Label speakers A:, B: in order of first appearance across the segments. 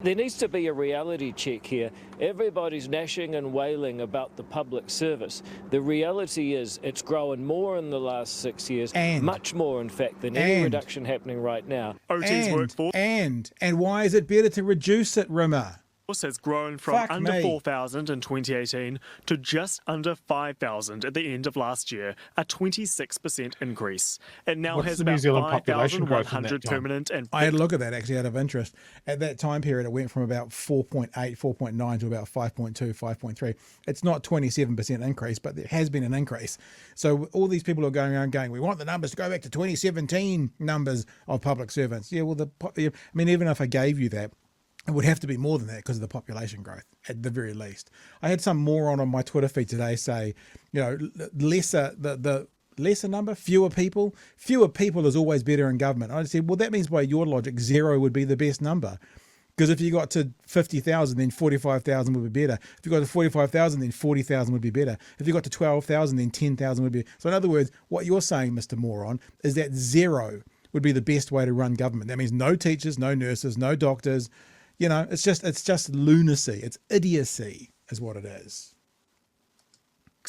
A: There needs to be a reality check here. Everybody's gnashing and wailing about the public service. The reality is it's grown more in the last 6 years, much more, in fact, than any reduction happening right now.
B: OT's workforce
C: And why is it better to reduce it, Rimmer?
B: has grown from under 4,000 in 2018 to just under 5,000 at the end of last year, a 26% increase. It now has about 5,100 permanent and...
C: I had a look at that actually out of interest. At that time period, it went from about 4.8, 4.9 to about 5.2, 5.3. It's not 27% increase, but there has been an increase. So all these people are going around going, we want the numbers to go back to 2017 numbers of public servants. Yeah, well, I mean, even if I gave you that, it would have to be more than that because of the population growth, at the very least. I had some moron on my Twitter feed today say, you know, the lesser number, fewer people is always better in government. I said, well, that means by your logic, 0 would be the best number. Because if you got to 50,000, then 45,000 would be better. If you got to 45,000, then 40,000 would be better. If you got to 12,000, then 10,000 would be. So in other words, what you're saying, Mr. Moron, is that 0 would be the best way to run government. That means no teachers, no nurses, no doctors. You know, it's just lunacy. It's idiocy is what it is.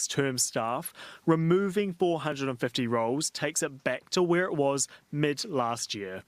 B: Term staff, removing 450 roles takes it back to where it was mid last year.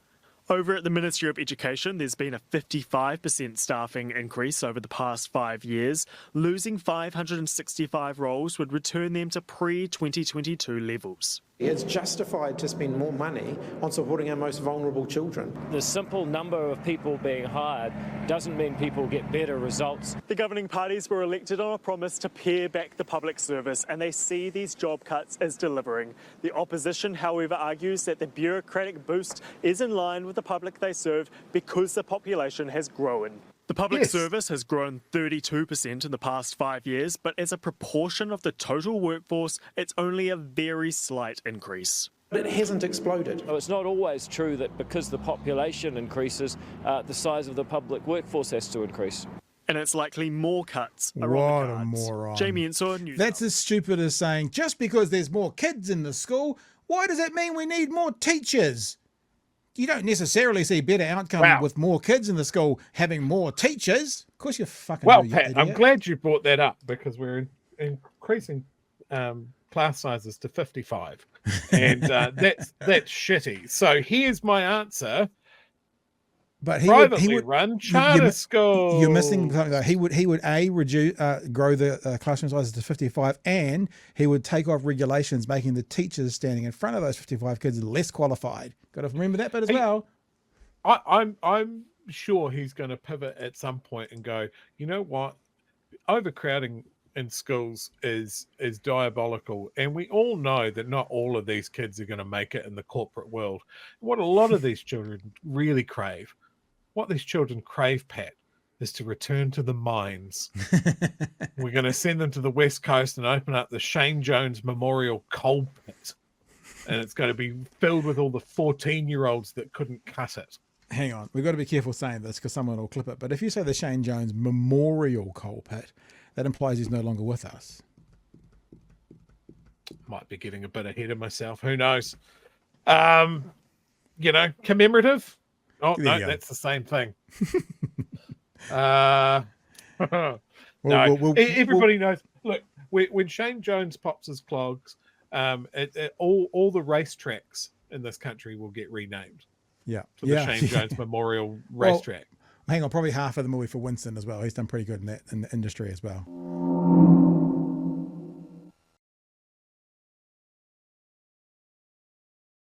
B: Over at the Ministry of Education, there's been a 55% staffing increase over the past 5 years. Losing 565 roles would return them to pre-2022 levels.
D: It's justified to spend more money on supporting our most vulnerable children.
A: The simple number of people being hired doesn't mean people get better results.
B: The governing parties were elected on a promise to pare back the public service, and they see these job cuts as delivering. The opposition, however, argues that the bureaucratic boost is in line with the public they serve because the population has grown. The public service has grown 32% in the past 5 years, but as a proportion of the total workforce, it's only a very slight increase.
D: But it hasn't exploded.
A: It's not always true that because the population increases, the size of the public workforce has to increase.
B: And it's likely more cuts are
C: what
B: on the cards.
C: A moron.
B: Jamie Ensor, News.
C: That's as stupid as saying, just because there's more kids in the school, why does that mean we need more teachers? You don't necessarily see better outcome with more kids in the school having more teachers. Of course you fucking
E: Well,
C: do, you
E: Pat,
C: idiot.
E: I'm glad you brought that up because we're increasing class sizes to 55. And that's shitty. So here's my answer.
C: But
E: he would run charter schools.
C: You're missing something. Though. He would reduce, grow the classroom sizes to 55, and he would take off regulations making the teachers standing in front of those 55 kids less qualified. Got to remember that bit as well.
E: I'm sure he's going to pivot at some point and go, you know what, overcrowding in schools is diabolical, and we all know that not all of these kids are going to make it in the corporate world. What a lot of these children really crave. What these children crave, Pat, is to return to the mines. We're going to send them to the West Coast and open up the Shane Jones Memorial Coal Pit. And it's going to be filled with all the 14-year-olds that couldn't cut it.
C: Hang on. We've got to be careful saying this because someone will clip it. But if you say the Shane Jones Memorial Coal Pit, that implies he's no longer with us.
E: Might be getting a bit ahead of myself. Who knows? Commemorative? Oh, no, that's the same thing. Everybody knows. Look, when Shane Jones pops his clogs, all the racetracks in this country will get renamed.
C: Yeah.
E: To the Shane Jones Memorial Racetrack.
C: Hang on, probably half of them will be for Winston as well. He's done pretty good in the industry as well.